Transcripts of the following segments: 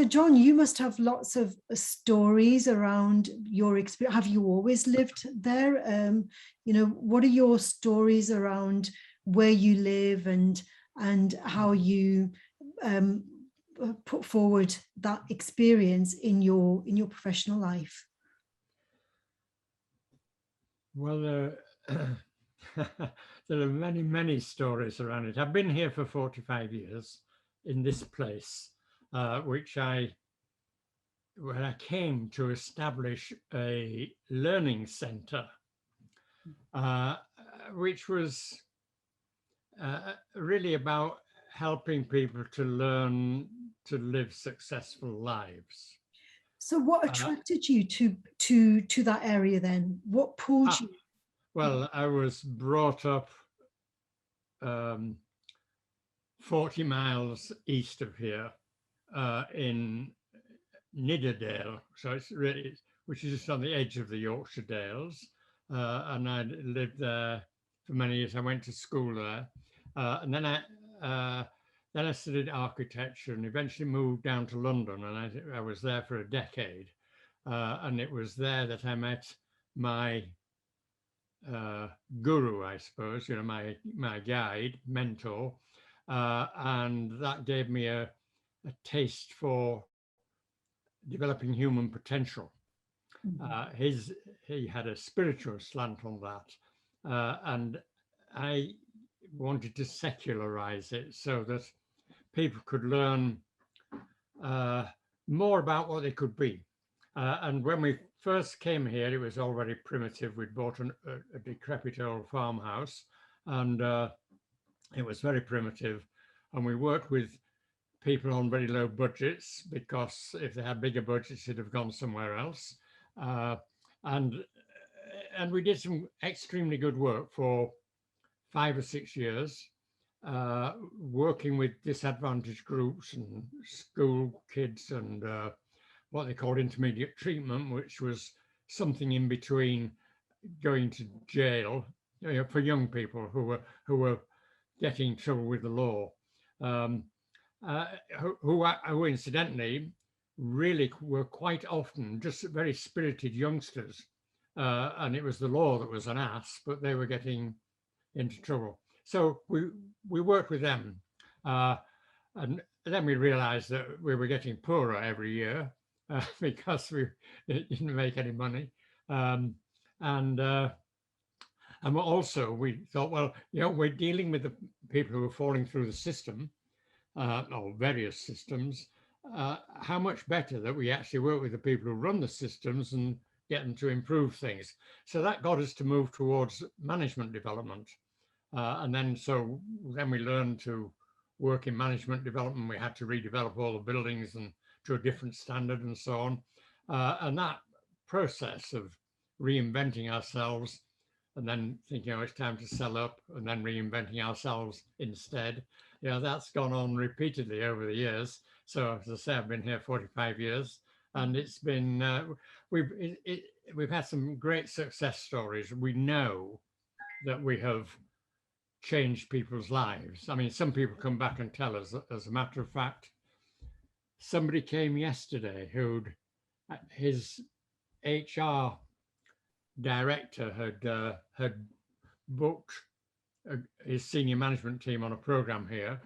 So John, you must have lots of stories around your experience. Have you always lived there? What are your stories around where you live and how you put forward that experience in your professional life? Well, there are many, many stories around it. I've been here for 45 years in this place, where I came to establish a learning centre, which was really about helping people to learn to live successful lives. So what attracted you to that area then? What pulled you? Well, I was brought up 40 miles east of here in Nidderdale, so it's really, which is just on the edge of the Yorkshire Dales, and I lived there for many years. I went to school there, and then I studied architecture and eventually moved down to London, and I was there for a decade, and it was there that I met my guru, I suppose, my guide, mentor, and that gave me a taste for developing human potential. He had a spiritual slant on that, and I wanted to secularize it so that people could learn more about what they could be. And when we first came here, it was already primitive. We'd bought a decrepit old farmhouse, and it was very primitive. And we worked with people on very low budgets, because if they had bigger budgets, they'd have gone somewhere else. And we did some extremely good work for 5 or 6 years, working with disadvantaged groups and school kids and what they called intermediate treatment, which was something in between going to jail, for young people who were getting in trouble with the law. Who incidentally really were quite often just very spirited youngsters, and it was the law that was an ass, but they were getting into trouble. So we worked with them, and then we realized that we were getting poorer every year because we didn't make any money, and also we thought, well, we're dealing with the people who are falling through the system, or various systems. How much better that we actually work with the people who run the systems and get them to improve things. So that got us to move towards management development. And then we learned to work in management development. We had to redevelop all the buildings and to a different standard and so on. And that process of reinventing ourselves and then thinking, it's time to sell up, and then reinventing ourselves instead, that's gone on repeatedly over the years. So as I say, I've been here 45 years, and it's been, we've had some great success stories. We know that we have changed people's lives. I mean, some people come back and tell us, as a matter of fact, somebody came yesterday his HR director had booked his senior management team on a program here,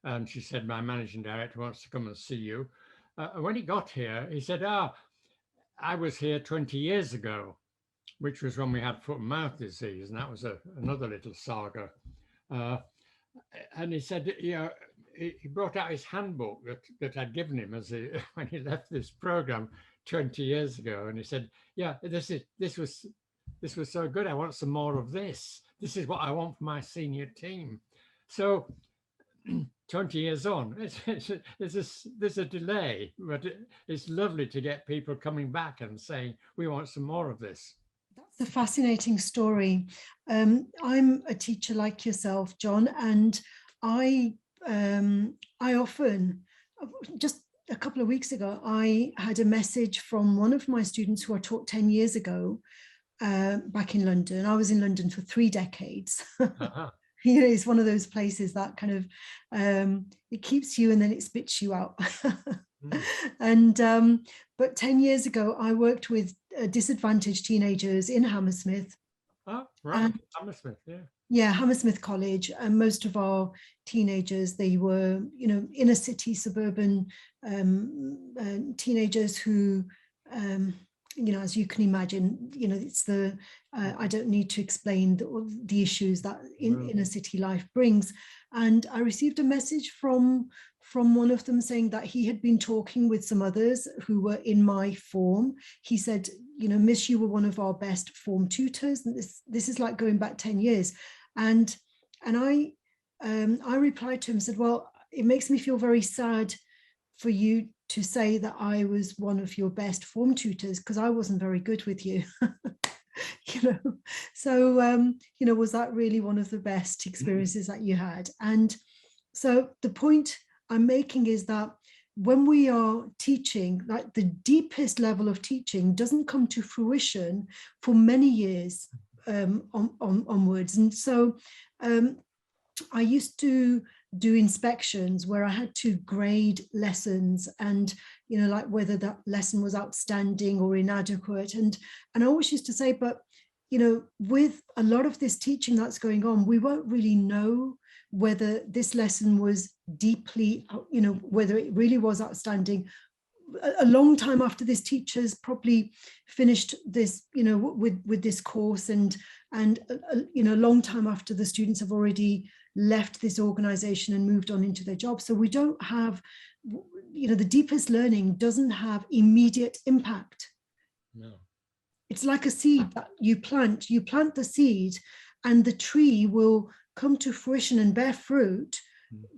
and she said, my managing director wants to come and see you. When he got here, he said, I was here 20 years ago, which was when we had foot and mouth disease, and that was another little saga. And he said, he brought out his handbook that I'd given him when he left this program 20 years ago, and he said, this was so good. I want some more of this. This is what I want for my senior team. So 20 years on, there's a delay, but it's lovely to get people coming back and saying, we want some more of this. That's a fascinating story. I'm a teacher like yourself, John, and I often, just a couple of weeks ago, I had a message from one of my students who I taught 10 years ago back in London. I was in London for 3 decades. Uh-huh. It's one of those places that kind of, it keeps you and then it spits you out. Mm. And but 10 years ago, I worked with disadvantaged teenagers in Hammersmith. Oh, right. And Hammersmith, yeah. yeah, Hammersmith College, and most of our teenagers, they were, inner city, suburban teenagers who, um, as you can imagine, it's I don't need to explain the issues that Well, inner city life brings. And I received a message from one of them saying that he had been talking with some others who were in my form. He said, Miss, you were one of our best form tutors. And this is like going back 10 years. And I replied to him and said, well, it makes me feel very sad for you to say that I was one of your best form tutors, because I wasn't very good with you. you know so was that really one of the best experiences that you had? And so the point I'm making is that when we are teaching, like, the deepest level of teaching doesn't come to fruition for many years onwards. And so I used to do inspections where I had to grade lessons, and like whether that lesson was outstanding or inadequate. And I always used to say, but with a lot of this teaching that's going on, we won't really know whether this lesson was deeply, whether it really was outstanding a long time after this teacher's probably finished this, with this course, and a long time after the students have already left this organization and moved on into their jobs. So we don't have, the deepest learning doesn't have immediate impact. no. It's like a seed that you plant the seed, and the tree will come to fruition and bear fruit,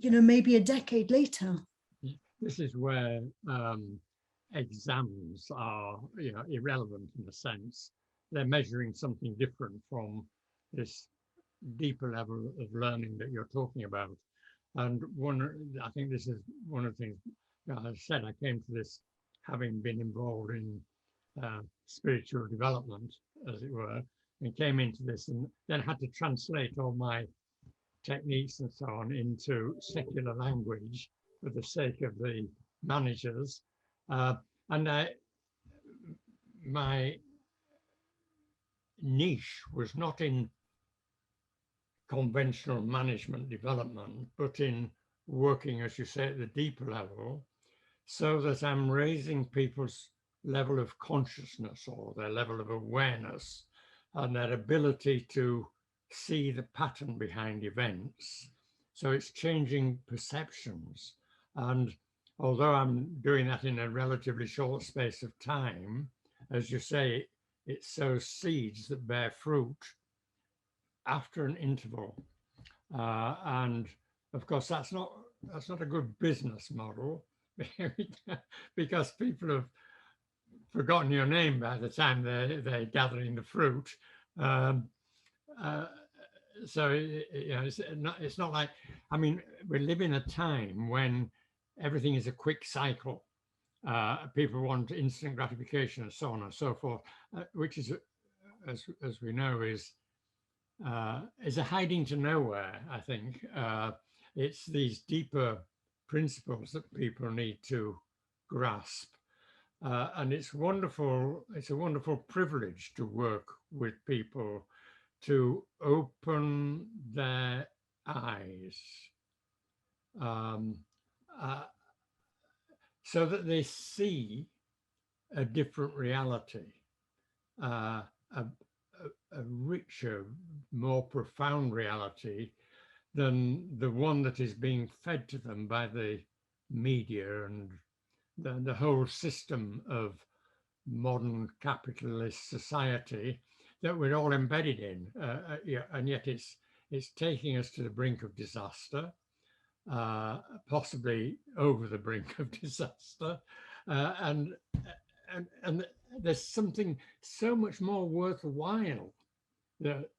maybe a decade later. This is where exams are, irrelevant in a sense. They're measuring something different from this deeper level of learning that you're talking about. And I think this is one of the things, as I said, I came to this having been involved in spiritual development, as it were, and came into this and then had to translate all my techniques and so on into secular language for the sake of the managers. And my niche was not in conventional management development, but in working, as you say, at the deeper level, so that I'm raising people's level of consciousness or their level of awareness and their ability to see the pattern behind events. So it's changing perceptions. And although I'm doing that in a relatively short space of time, as you say, it sows seeds that bear fruit after an interval. And of course, that's not a good business model because people have forgotten your name by the time they're gathering the fruit. Um, uh, so it's not like, I mean, we live in a time when everything is a quick cycle. People want instant gratification and so on and so forth, which is, as we know, is a hiding to nowhere, I think. It's these deeper principles that people need to grasp. And it's wonderful, it's a wonderful privilege to work with people to open their eyes, um, uh, so that they see a different reality, a richer, more profound reality than the one that is being fed to them by the media and the whole system of modern capitalist society that we're all embedded in. Yeah, and yet it's taking us to the brink of disaster, possibly over the brink of disaster, and and there's something so much more worthwhile that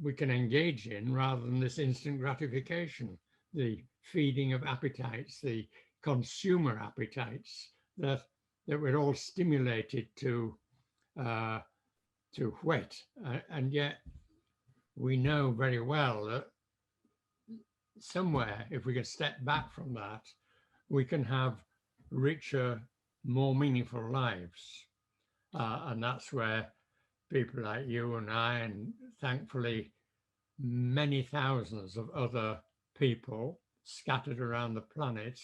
we can engage in rather than this instant gratification, the feeding of appetites, the consumer appetites that we're all stimulated uh, to whet. And yet we know very well that somewhere, if we can step back from that, we can have richer, more meaningful lives. And that's where people like you and I, and thankfully many thousands of other people scattered around the planet,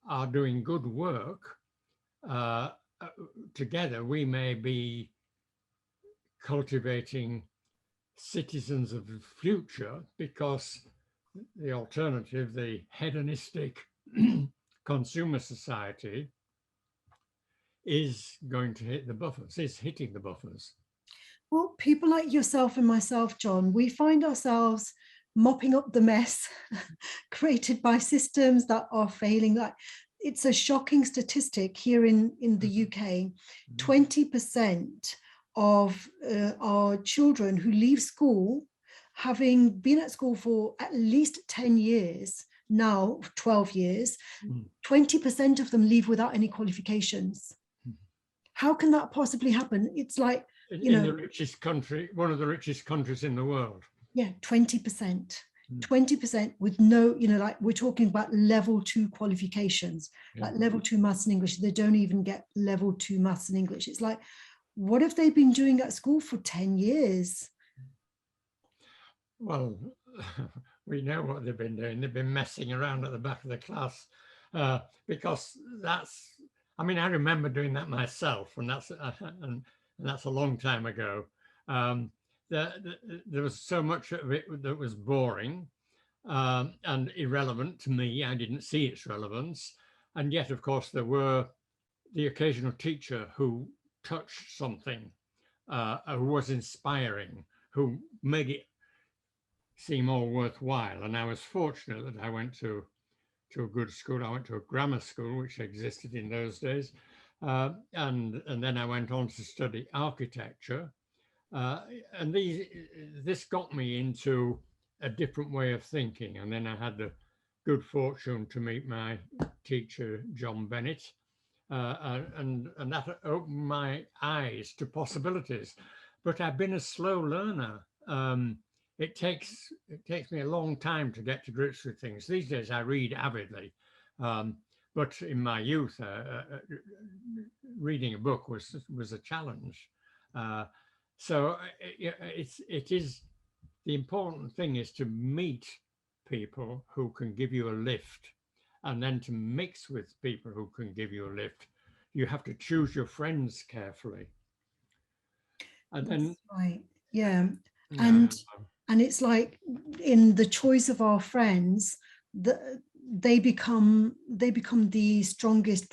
are doing good work. Uh, uh, Together, we may be cultivating citizens of the future, because the alternative, the hedonistic consumer society, is going to hit the buffers, is hitting the buffers. Well, people like yourself and myself, John, we find ourselves mopping up the mess created by systems that are failing. Like, it's a shocking statistic here in the UK. 20% of our children who leave school, having been at school for at least 10 years, now 12 years, 20% of them leave without any qualifications. How can that possibly happen? It's like, in the richest country, one of the richest countries in the world. Yeah, 20%. 20% with no, like we're talking about level 2 qualifications, like level 2 maths and English. They don't even get level 2 maths and English. It's like, what have they been doing at school for 10 years? Well, we know what they've been doing. They've been messing around at the back of the class, because that's, I mean, I remember doing that myself, and that's a long time ago. There was so much of it that was boring and irrelevant to me. I didn't see its relevance. And yet, of course, there were the occasional teacher who touched something, who was inspiring, who made it seem all worthwhile. And I was fortunate that I went to a good school. I went to a grammar school, which existed in those days. And then I went on to study architecture. And this got me into a different way of thinking. And then I had the good fortune to meet my teacher, John Bennett, and that opened my eyes to possibilities. But I've been a slow learner. It takes me a long time to get to grips with things. These days I read avidly, but in my youth, reading a book was a challenge. So it is, the important thing is to meet people who can give you a lift, and then to mix with people who can give you a lift. You have to choose your friends carefully. And then, that's right, yeah. And it's like, in the choice of our friends, they become the strongest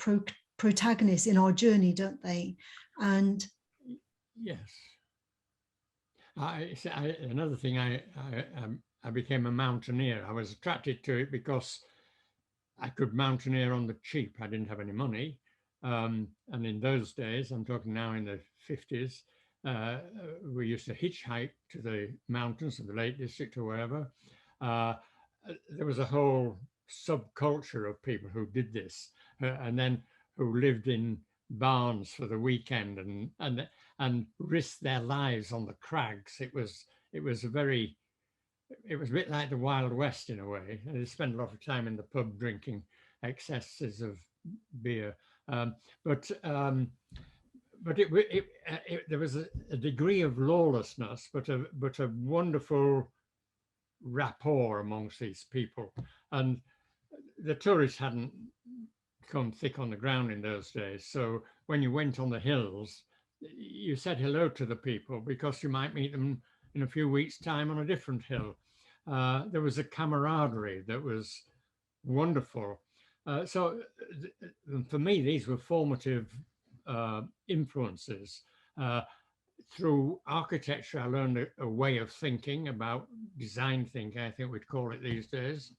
protagonists in our journey, don't they? And yes, another thing, I became a mountaineer. I was attracted to it because I could mountaineer on the cheap. I didn't have any money, and in those days, I'm talking now in the 50s, we used to hitchhike to the mountains of the Lake District or wherever. There was a whole subculture of people who did this, and then who lived in barns for the weekend and risked their lives on the crags. It was a bit like the Wild West in a way. And they spent a lot of time in the pub drinking excesses of beer, but there was a degree of lawlessness, but a wonderful rapport amongst these people. And the tourists hadn't come thick on the ground in those days. So when you went on the hills, you said hello to the people, because you might meet them in a few weeks' time on a different hill. There was a camaraderie that was wonderful. So for me, these were formative influences. Through architecture, I learned a way of thinking about design thinking, I think we'd call it these days,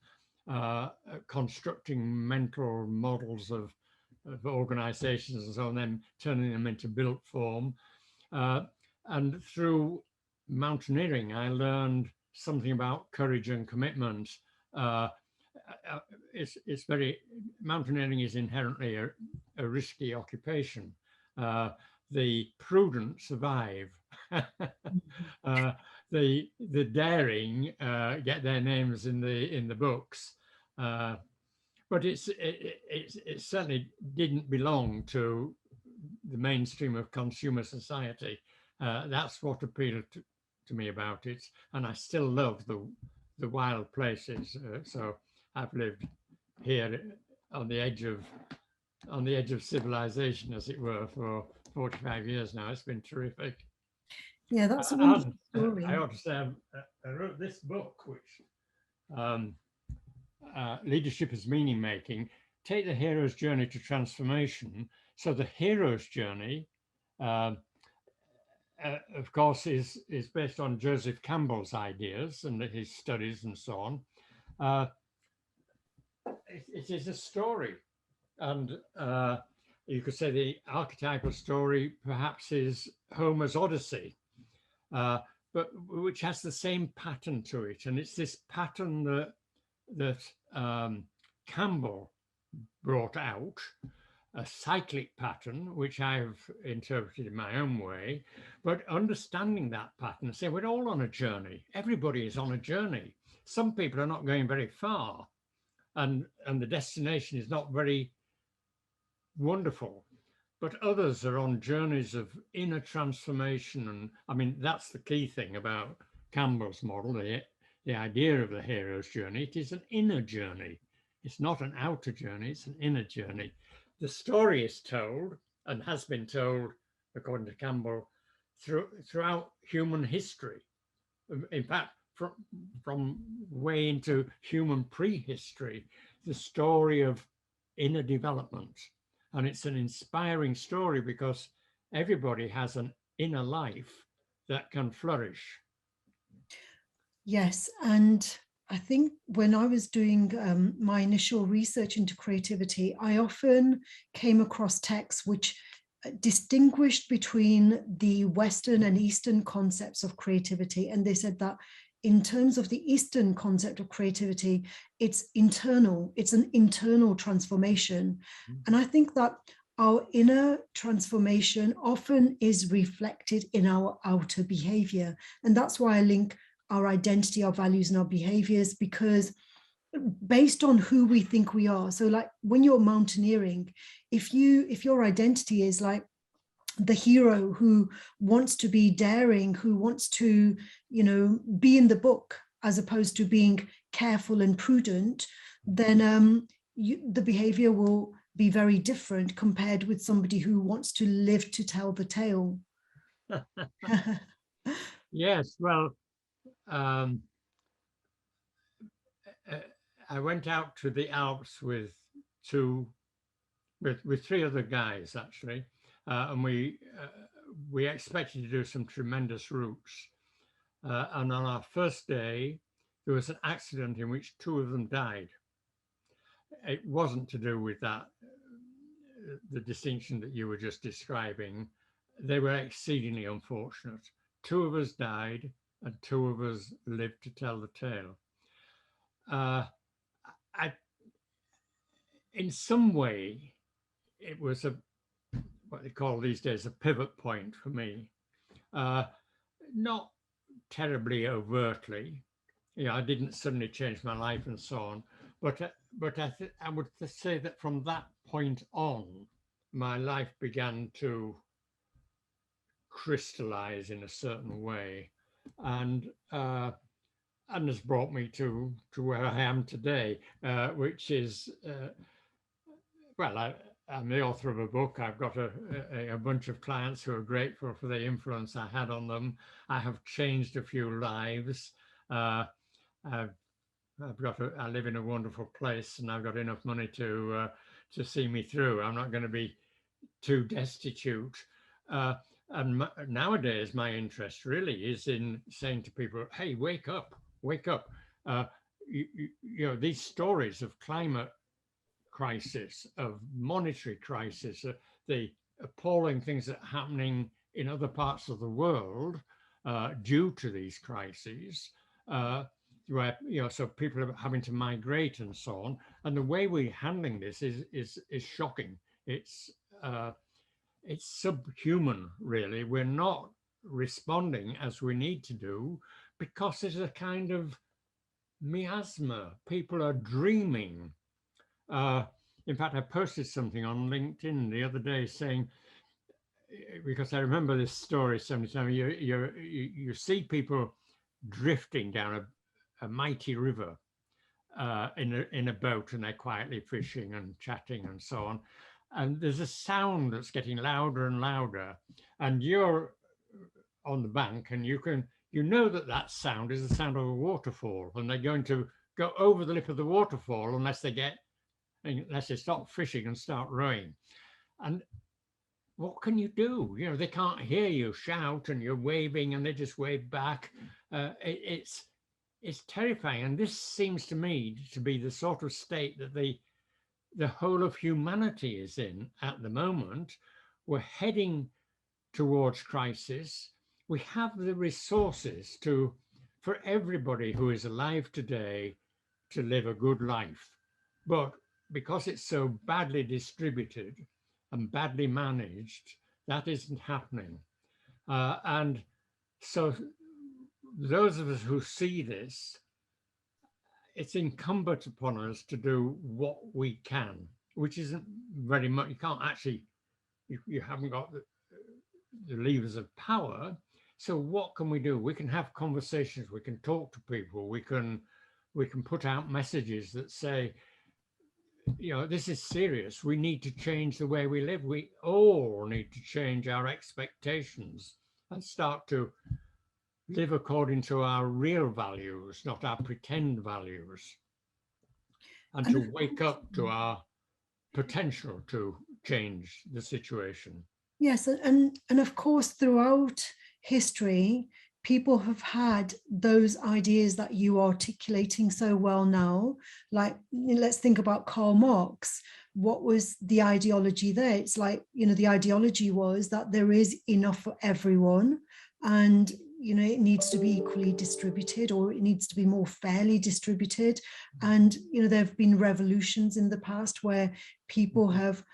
constructing mental models of organizations and so on, then turning them into built form. And through mountaineering, I learned something about courage and commitment. It's very, mountaineering is inherently a risky occupation. The prudent survive. The daring get their names in the books. But but it certainly didn't belong to the mainstream of consumer society. That's what appealed to me about it, and I still love the wild places. So I've lived here on the edge of civilization, as it were, for 45 years now. It's been terrific. Yeah, that's a wonderful And I story. ought to say, I wrote this book, which um, Leadership is Meaning Making. Take the hero's journey to transformation. So the hero's journey, uh, of course, is based on Joseph Campbell's ideas and his studies and so on. Uh, it is a story, and you could say the archetypal story perhaps is Homer's Odyssey, uh, but which has the same pattern to it, and it's this pattern that Campbell brought out, a cyclic pattern, which I've interpreted in my own way, but understanding that pattern, say we're all on a journey. Everybody is on a journey. Some people are not going very far, and the destination is not very wonderful, but others are on journeys of inner transformation. And I mean, that's the key thing about Campbell's model, the idea of the hero's journey. It is an inner journey. It's not an outer journey, it's an inner journey. The story is told and has been told, according to Campbell, throughout human history. In fact, from way into human prehistory, the story of inner development. And it's an inspiring story because everybody has an inner life that can flourish. Yes, and I think when I was doing my initial research into creativity, I often came across texts which distinguished between the Western and Eastern concepts of creativity. And they said that in terms of the Eastern concept of creativity, it's internal, it's an internal transformation. And I think that our inner transformation often is reflected in our outer behavior. And that's why I link our identity, our values, and our behaviors, because based on who we think we are. So like when you're mountaineering, if your identity is like the hero who wants to be daring, who wants to, be in the book as opposed to being careful and prudent, then the behavior will be very different compared with somebody who wants to live to tell the tale. Yes, well, um, I went out to the Alps with three other guys actually, and we expected to do some tremendous routes. And on our first day, there was an accident in which two of them died. It wasn't to do with that, the distinction that you were just describing. They were exceedingly unfortunate. Two of us died, and two of us lived to tell the tale. In some way, it was what they call these days a pivot point for me. Not terribly overtly. I didn't suddenly change my life and so on, but I would say that from that point on, my life began to crystallize in a certain way, and has brought me to where I am today, which is well, I'm the author of a book. I've got a bunch of clients who are grateful for the influence I had on them. I have changed a few lives. I live in a wonderful place, and I've got enough money to see me through. I'm not going to be too destitute. And nowadays, my interest really is in saying to people, "Hey, wake up, wake up!" These stories of climate crisis, of monetary crisis, the appalling things that are happening in other parts of the world due to these crises, where so people are having to migrate and so on. And the way we're handling this is shocking. It's subhuman, really. We're not responding as we need to do because there's a kind of miasma. People are dreaming In fact, I posted something on LinkedIn the other day saying, because I remember this story so many times, you see people drifting down a mighty river in a boat, and they're quietly fishing and chatting and so on. And there's a sound that's getting louder and louder, and you're on the bank, and you know that sound is the sound of a waterfall, and they're going to go over the lip of the waterfall unless they stop fishing and start rowing. And what can you do? You know, they can't hear you shout, and you're waving, and they just wave back. It's terrifying, and this seems to me to be the sort of state that the whole of humanity is in at the moment. We're heading towards crisis. We have the resources for everybody who is alive today to live a good life, but because it's so badly distributed and badly managed, that isn't happening. And so those of us who see this, it's incumbent upon us to do what we can, which isn't very much. You can't actually, you haven't got the levers of power. So what can we do? We can have conversations, we can talk to people, we can put out messages that say, you know, this is serious. We need to change the way we live. We all need to change our expectations and start to live according to our real values, not our pretend values, and to wake up to our potential to change the situation. Yes, and of course, throughout history, people have had those ideas that you are articulating so well now. Like, let's think about Karl Marx. What was the ideology there? It's like, you know, the ideology was that there is enough for everyone, and you know, it needs to be equally distributed, or it needs to be more fairly distributed. And you know, there have been revolutions in the past where people have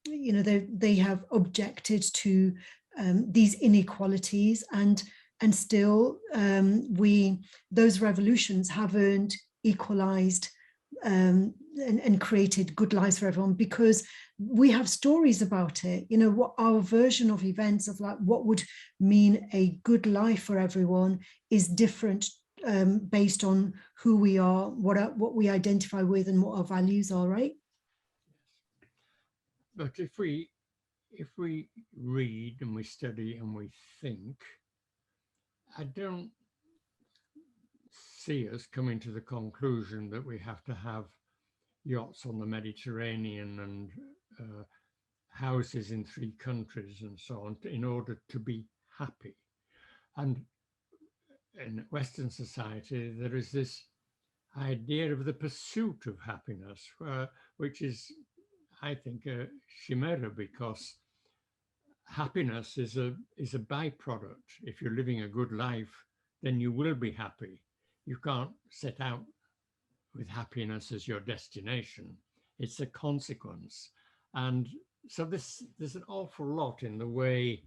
you know, they have objected to these inequalities, and still those revolutions haven't equalized and created good lives for everyone, because we have stories about it. You know, what our version of events of like what would mean a good life for everyone is different based on who we are, what we identify with, and what our values are, right? But if we read and we study and we think, I don't see us coming to the conclusion that we have to have yachts on the Mediterranean and houses in 3 countries and so on in order to be happy. And in Western society, there is this idea of the pursuit of happiness, which is, I think, a chimera, because happiness is a byproduct. If you're living a good life, then you will be happy. You can't set out with happiness as your destination. It's a consequence. And so there's an awful lot in the way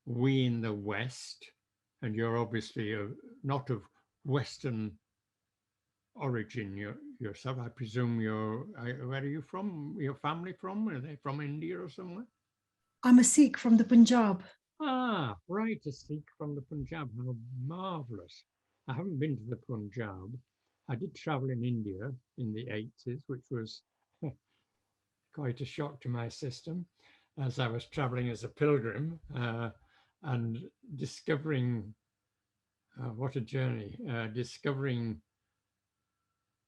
we in the West, and you're obviously not of Western origin yourself. I presume where are you from? Your family from? Are they from India or somewhere? I'm a Sikh from the Punjab. Ah, right, a Sikh from the Punjab. How marvelous. I haven't been to the Punjab. I did travel in India in the 80s, which was quite a shock to my system, as I was traveling as a pilgrim and discovering, what a journey, discovering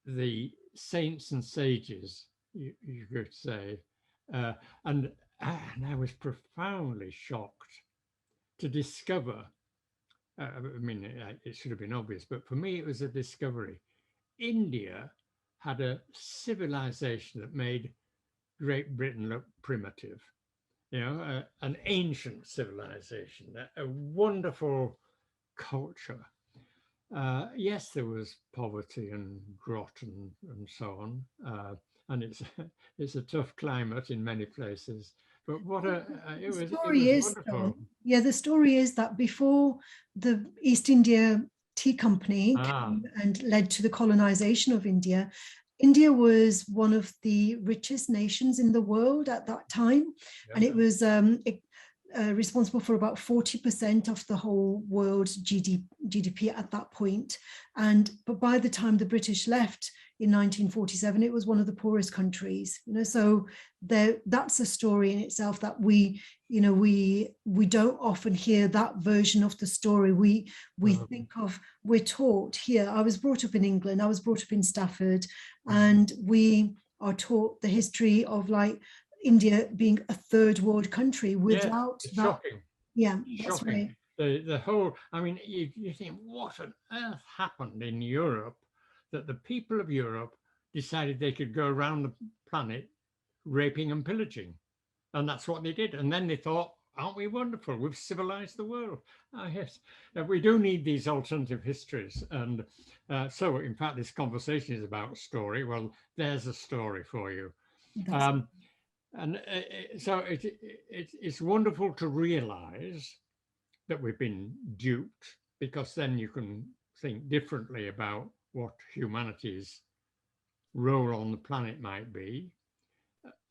the saints and sages, you could say. And I was profoundly shocked to discover, I mean, it should have been obvious, but for me, it was a discovery. India had a civilization that made Great Britain look primitive, you know, an ancient civilization, a wonderful culture. Yes, there was poverty and drought and so on, and it's a tough climate in many places. But what it was wonderful. The story is that before the East India Tea Company Ah, came and led to the colonization of India, India was one of the richest nations in the world at that time, and it was responsible for about 40% of the whole world's GDP at that point. But by the time the British left in 1947, it was one of the poorest countries. So that's a story in itself that we don't often hear that version of the story. We think of, we're taught here. I was brought up in England. I was brought up in Stafford, and we are taught the history of like India being a third world country without that. Shocking. Yeah, that's shocking. Right. The whole, I mean, you think, what on earth happened in Europe that the people of Europe decided they could go around the planet raping and pillaging? And that's what they did. And then they thought, aren't we wonderful? We've civilized the world. Ah, yes, we do need these alternative histories. And so, in fact, this conversation is about story. Well, there's a story for you. And so it's wonderful to realize that we've been duped, because then you can think differently about what humanity's role on the planet might be.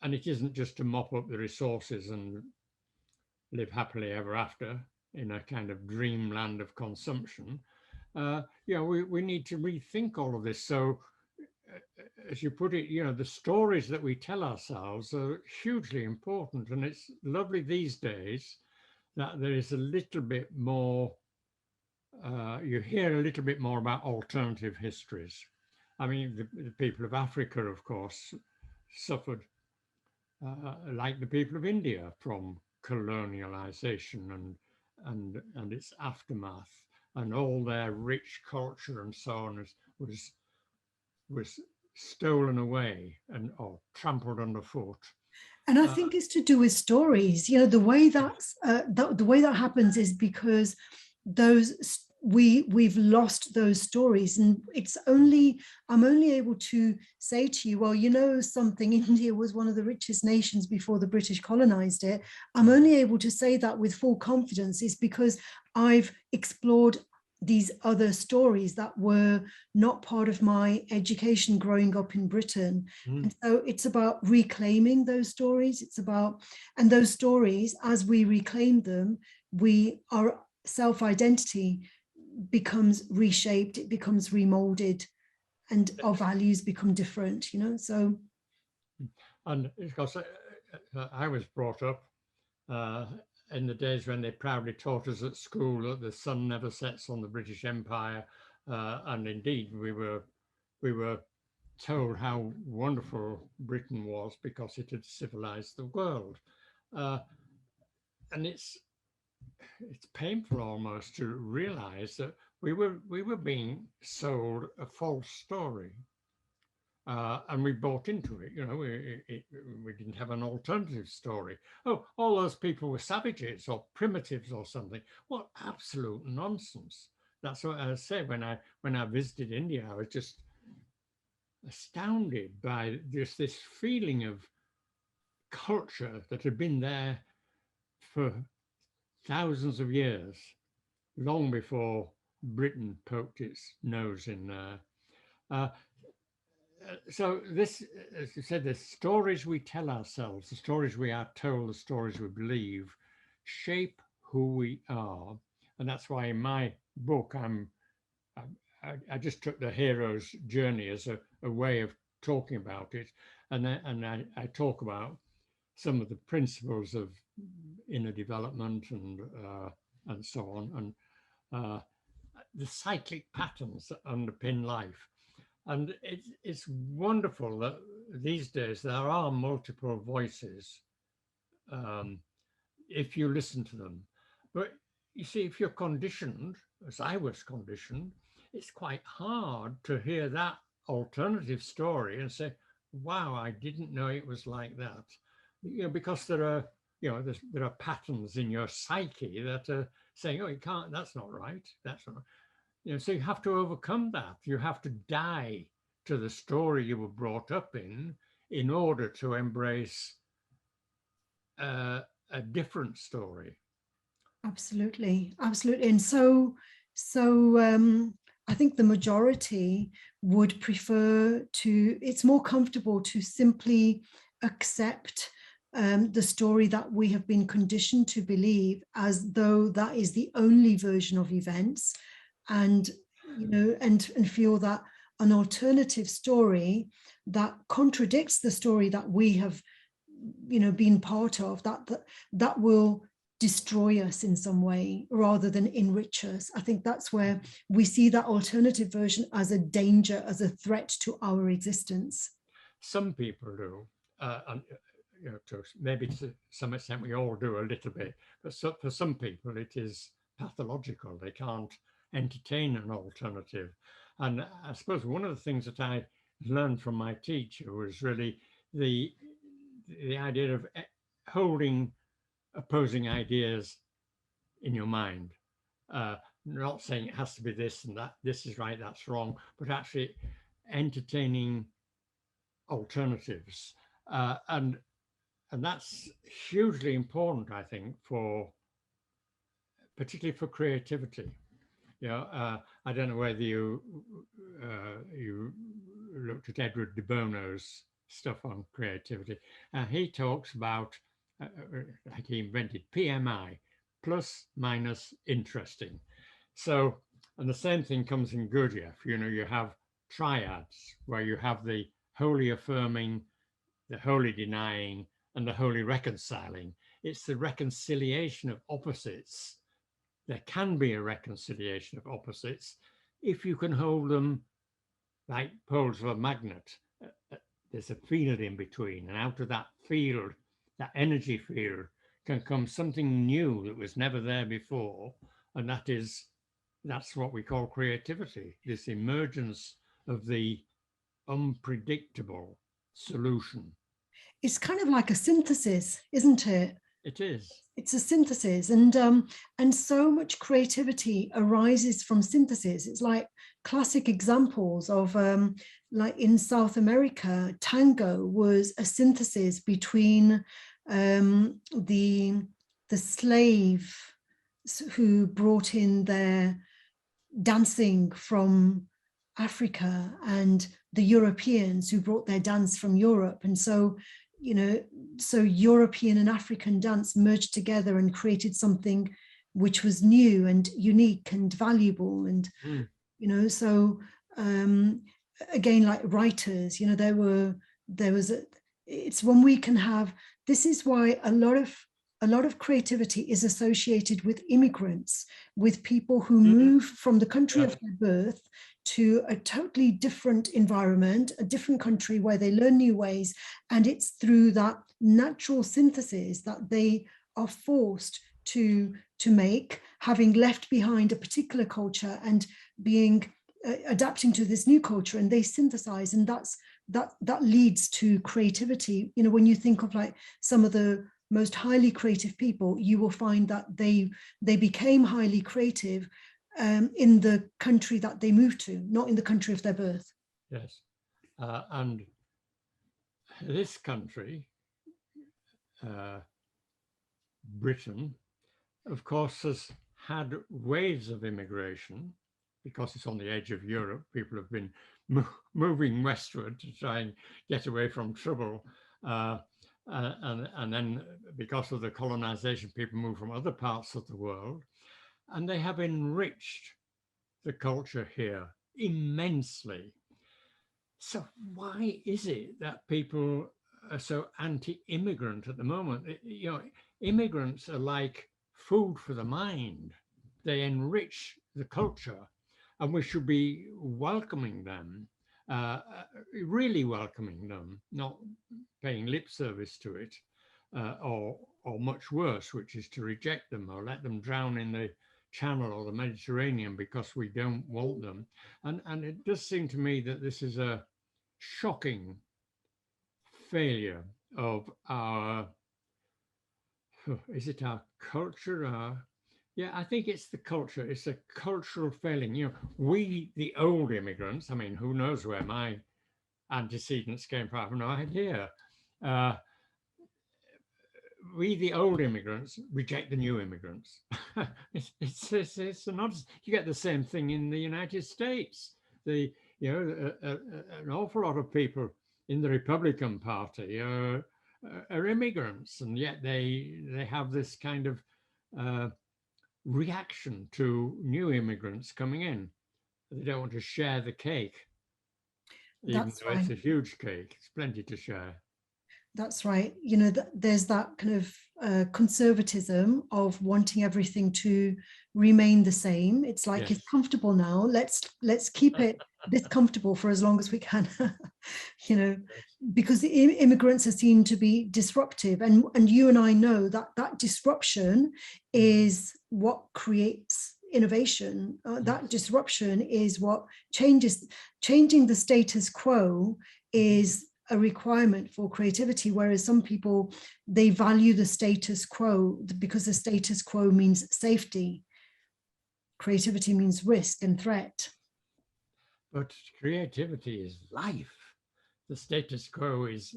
And it isn't just to mop up the resources and live happily ever after in a kind of dreamland of consumption. We need to rethink all of this. So, as you put it, the stories that we tell ourselves are hugely important. And it's lovely these days that there is a little bit more, you hear a little bit more about alternative histories. I mean, the people of Africa, of course, suffered like the people of India from colonialization and its aftermath, and all their rich culture and so on was stolen away or trampled underfoot. And I think it's to do with stories. The way the way that happens is because we've lost those stories, and I'm only able to say to you, well, something, India was one of the richest nations before the British colonized it. I'm only able to say that with full confidence is because I've explored these other stories that were not part of my education growing up in Britain. And so it's about reclaiming those stories. And those stories, as we reclaim them, our self-identity becomes reshaped, it becomes remolded, and our values become different, so. And because I was brought up in the days when they proudly taught us at school that the sun never sets on the British Empire, and indeed we were told how wonderful Britain was because it had civilized the world, and it's painful almost to realize that we were being sold a false story. And we bought into it. We didn't have an alternative story. Oh, all those people were savages or primitives or something. What absolute nonsense! That's what I said when I visited India. I was just astounded by just this feeling of culture that had been there for thousands of years, long before Britain poked its nose in there. So this, as you said, the stories we tell ourselves, the stories we are told, the stories we believe, shape who we are. And that's why in my book, I just took the hero's journey as a way of talking about it. And I talk about some of the principles of inner development and so on, and the cyclic patterns that underpin life. And it's wonderful that these days there are multiple voices if you listen to them. But you see, if you're conditioned, as I was conditioned, it's quite hard to hear that alternative story and say, wow, I didn't know it was like that. Because there are, there are patterns in your psyche that are saying, oh, you can't, that's not right, that's not right. So you have to overcome that. You have to die to the story you were brought up in order to embrace a different story. Absolutely. And so I think the majority would prefer to, it's more comfortable to simply accept the story that we have been conditioned to believe as though that is the only version of events, and and feel that an alternative story that contradicts the story that we have been part of, that will destroy us in some way rather than enrich us. I think that's where we see that alternative version as a danger, as a threat to our existence. Some people do, and maybe to some extent we all do a little bit, but for some people it is pathological. They can't entertain an alternative. And I suppose one of the things that I learned from my teacher was really the the idea of holding opposing ideas in your mind. Not saying it has to be this and that, this is right, that's wrong, but actually entertaining alternatives. And that's hugely important, I think, particularly for creativity. I don't know whether you looked at Edward de Bono's stuff on creativity. He talks about, like he invented PMI, plus, minus, interesting. So, and the same thing comes in Gurdjieff. You have triads where you have the wholly affirming, the wholly denying, and the wholly reconciling. It's the reconciliation of opposites. There can be a reconciliation of opposites if you can hold them like poles of a magnet. There's a field in between, and out of that field, that energy field, can come something new that was never there before, and that's what we call creativity. This emergence of the unpredictable solution. It's kind of like a synthesis, isn't it? It is. It's a synthesis, and so much creativity arises from synthesis. It's like classic examples of like in South America, tango was a synthesis between the slave who brought in their dancing from Africa and the Europeans who brought their dance from Europe. And so, so European and African dance merged together and created something which was new and unique and valuable. And, so again, like writers, it's when we can have, this is why a lot of creativity is associated with immigrants, with people who move from the country of their birth to a totally different environment, a different country where they learn new ways. And it's through that natural synthesis that they are forced to make, having left behind a particular culture and being adapting to this new culture, and they synthesize, and that leads to creativity. When you think of like some of the most highly creative people, you will find that they became highly creative in the country that they moved to, not in the country of their birth. Yes. And this country, Britain, of course, has had waves of immigration because it's on the edge of Europe. People have been moving westward to try and get away from trouble. And then because of the colonization, people move from other parts of the world, and they have enriched the culture here immensely. So why is it that people are so anti-immigrant at the moment? Immigrants are like food for the mind. They enrich the culture, and we should be welcoming them, really welcoming them, not paying lip service to it, or much worse, which is to reject them or let them drown in the Channel or the Mediterranean because we don't want them. And it does seem to me that this is a shocking failure of our, is it our culture? Yeah, I think it's the culture. It's a cultural failing. We, the old immigrants, I mean, who knows where my antecedents came from? I have no idea. we, the old immigrants, reject the new immigrants. It's not, you get the same thing in the United States. The, you know, an awful lot of people in the Republican Party are immigrants, and yet they have this kind of uh, reaction to new immigrants coming in. They don't want to share the cake, even That's though it's right. a huge cake. It's plenty to share. That's right. You know, there's that kind of conservatism of wanting everything to remain the same. It's like it's Yes. comfortable now. Let's keep it this comfortable for as long as we can. You know, Yes. because the immigrants are seen to be disruptive, and you and I know that that disruption is what creates innovation. That Yes. disruption is what changing the status quo is a requirement for creativity, whereas some people, they value the status quo because the status quo means safety. Creativity means risk and threat. But creativity is life. The status quo is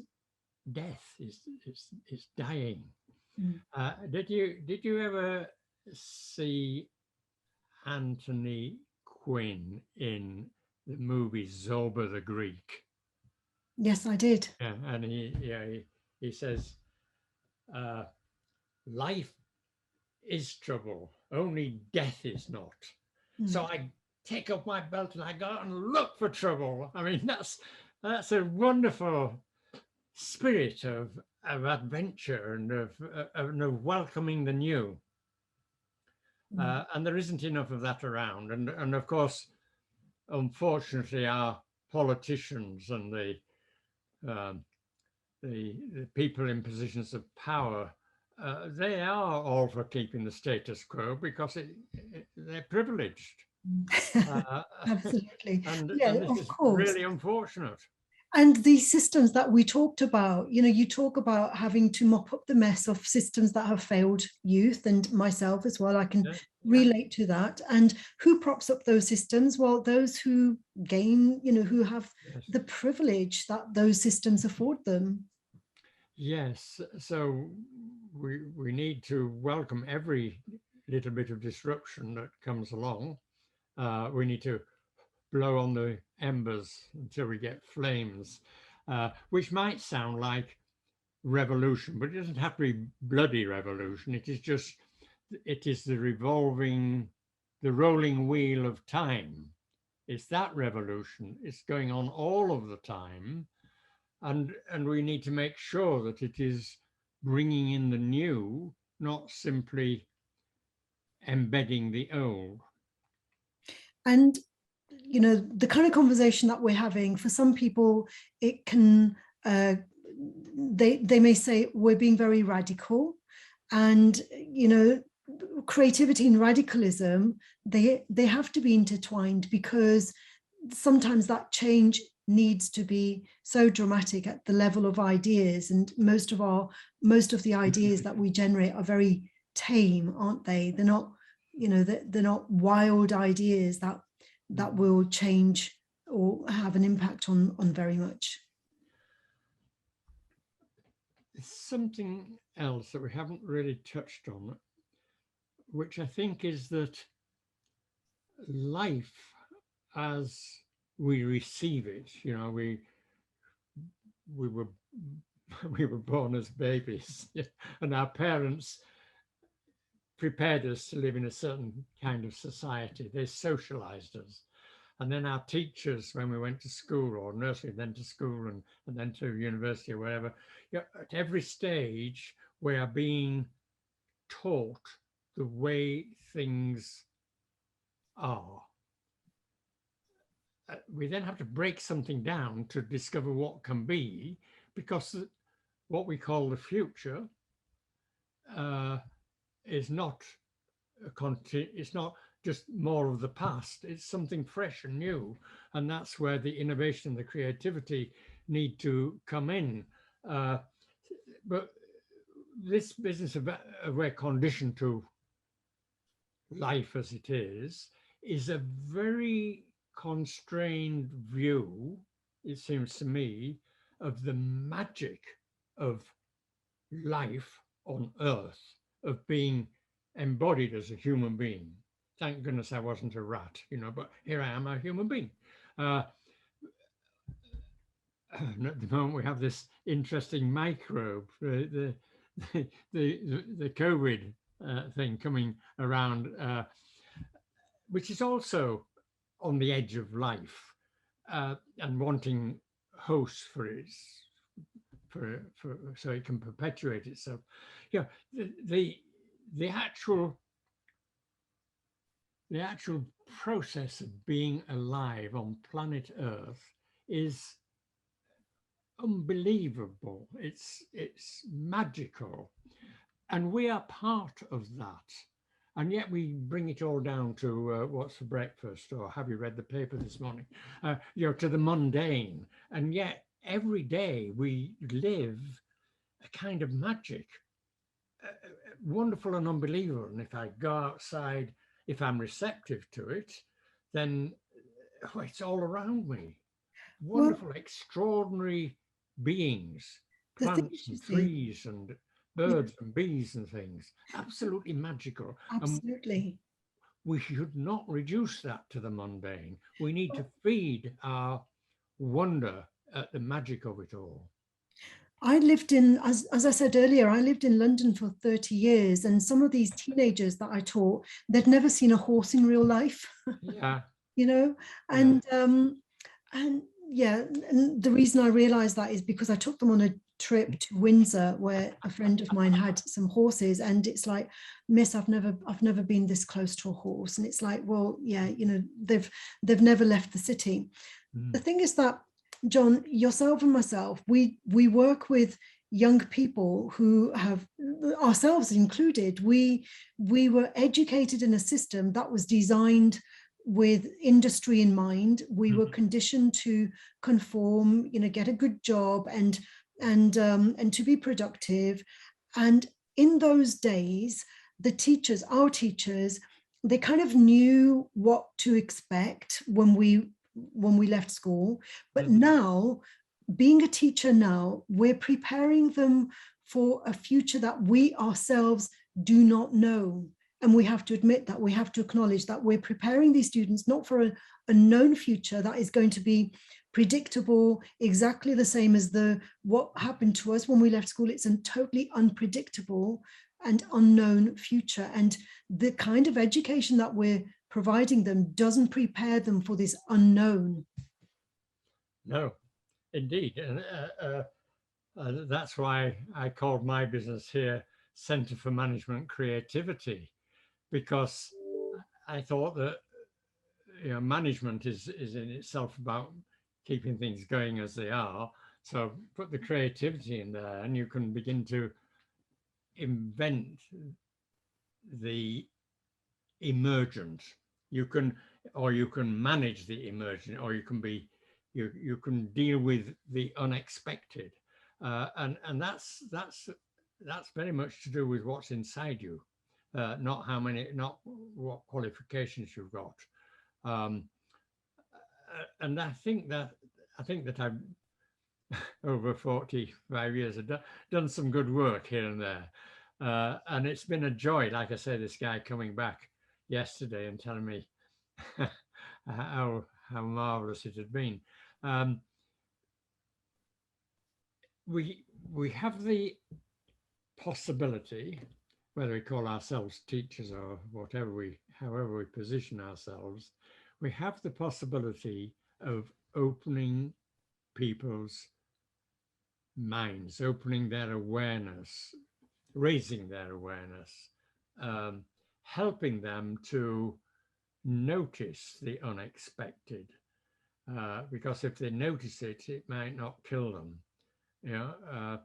death, is dying. Mm. Did you ever see Anthony Quinn in the movie Zorba the Greek? Yes, I did. Yeah, and he says, uh, life is trouble, only death is not. So Mm. I take up my belt and I go out and look for trouble. I mean, that's a wonderful spirit of adventure and of welcoming the new. Mm. And there isn't enough of that around. And of course, unfortunately, our politicians and um, the people in positions of power, they are all for keeping the status quo because they're privileged. Uh, Absolutely. and Yeah, this of is course. really unfortunate. And these systems that we talked about, you know, you talk about having to mop up the mess of systems that have failed youth, and myself as well. I can Yeah, yeah, relate to that. And who props up those systems? Well, those who gain, you know, who have yes. the privilege that those systems afford them. Yes, so we need to welcome every little bit of disruption that comes along. We need to blow on the embers until we get flames, which might sound like revolution, but it doesn't have to be bloody revolution. It is the revolving, the rolling wheel of time. It's that revolution. It's going on all of the time, and we need to make sure that it is bringing in the new, not simply embedding the old. And you know, the kind of conversation that we're having, for some people it can they may say we're being very radical, and you know, creativity and radicalism, they have to be intertwined, because sometimes that change needs to be so dramatic at the level of ideas, and most of the ideas that we generate are very tame, aren't they? They're not, you know, they're not wild ideas that will change or have an impact on very much. Something else that we haven't really touched on, which I think is that life as we receive it, we were we were born as babies, and our parents prepared us to live in a certain kind of society. They socialized us. And then our teachers, when we went to school or nursery, then to school and then to university or wherever, at every stage, we are being taught the way things are. We then have to break something down to discover what can be, because what we call the future uh, is not it's not just more of the past. It's something fresh and new, and that's where the innovation, the creativity need to come in. Uh, but this business of we're conditioned to life as it is a very constrained view, it seems to me, of the magic of life on earth of being embodied as a human being. Thank goodness I wasn't a rat, but here I am, a human being. And at the moment, we have this interesting microbe, the COVID thing coming around, which is also on the edge of life, and wanting hosts for its for so it can perpetuate itself. Yeah, the actual process of being alive on planet Earth is unbelievable. It's magical, and we are part of that. And yet we bring it all down to what's for breakfast, or have you read the paper this morning? To the mundane. And yet every day we live a kind of magic, wonderful and unbelievable. And if I go outside, if I'm receptive to it, then it's all around me. Well, Wonderful, extraordinary beings, the thing plants is, you and see, trees and yeah, birds and bees and things. Absolutely magical. And absolutely. we should not reduce that to the mundane. We need to feed our wonder at the magic of it all. I lived in, as I said earlier, I lived in London for 30 years, and some of these teenagers that I taught, they'd never seen a horse in real life, Yeah, you know, yeah. and yeah, and the reason I realized that is because I took them on a trip to Windsor where a friend of mine had some horses, and it's like, miss, I've never been this close to a horse. And it's like, well, yeah, they've never left the city. The Mm. thing is that, John, yourself and myself, we work with young people who have, ourselves included, we were educated in a system that was designed with industry in mind. We were conditioned to conform, get a good job, and to be productive. And in those days, our teachers, they kind of knew what to expect when we left school. But Mm. now, being a teacher now, we're preparing them for a future that we ourselves do not know. And we have to admit that, we have to acknowledge that we're preparing these students not for a known future that is going to be predictable, exactly the same as what happened to us when we left school. It's a totally unpredictable and unknown future. And the kind of education that we're providing them doesn't prepare them for this unknown. No, indeed. And that's why I called my business here Centre for Management Creativity, because I thought that management is in itself about keeping things going as they are. So put the creativity in there, and you can begin to invent the emergent. You can, or you can manage the emergent, or you can deal with the unexpected, and that's very much to do with what's inside you, not not what qualifications you've got. Um, and I think that I've over 45 years have done some good work here and there, and it's been a joy. Like I say, this guy coming back yesterday and telling me how marvelous it had been. Um, we have the possibility, whether we call ourselves teachers or however we position ourselves, we have the possibility of opening people's minds, opening their awareness, raising their awareness, um, helping them to notice the unexpected. Because if they notice it, it might not kill them. You know,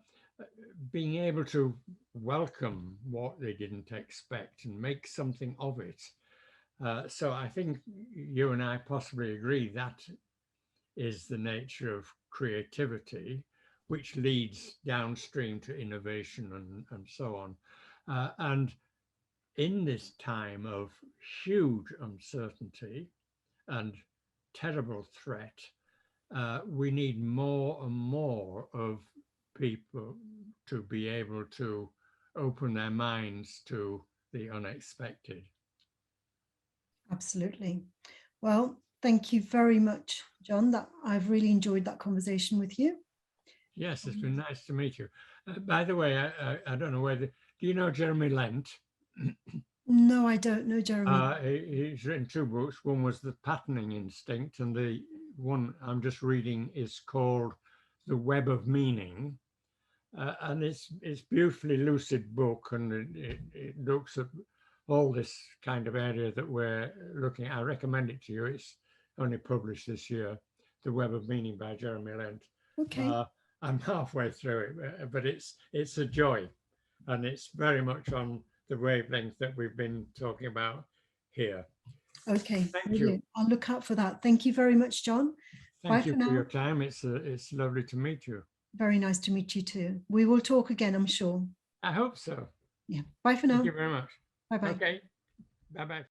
being able to welcome what they didn't expect and make something of it. So I think you and I possibly agree that is the nature of creativity, which leads downstream to innovation and so on. And in this time of huge uncertainty and terrible threat, we need more and more of people to be able to open their minds to the unexpected. Absolutely. Well, thank you very much, John. That I've really enjoyed that conversation with you. Yes, it's been nice to meet you. By the way, I don't know whether, do you know Jeremy Lent? No, I don't know, Jeremy. He's written two books. One was The Patterning Instinct, and the one I'm just reading is called The Web of Meaning. And it's beautifully lucid book, and it looks at all this kind of area that we're looking at. I recommend it to you. It's only published this year, The Web of Meaning by Jeremy Lent. Okay. I'm halfway through it, but it's a joy, and it's very much on the wavelength that we've been talking about here. Okay. Thank Brilliant. you. I'll look out for that. Thank you very much, John. Thank Bye you for for now. your time. It's lovely to meet you. Very nice to meet you too. We will talk again, I'm sure. I hope so. Yeah. Bye for now. Thank you very much. Bye-bye. Okay. Bye-bye.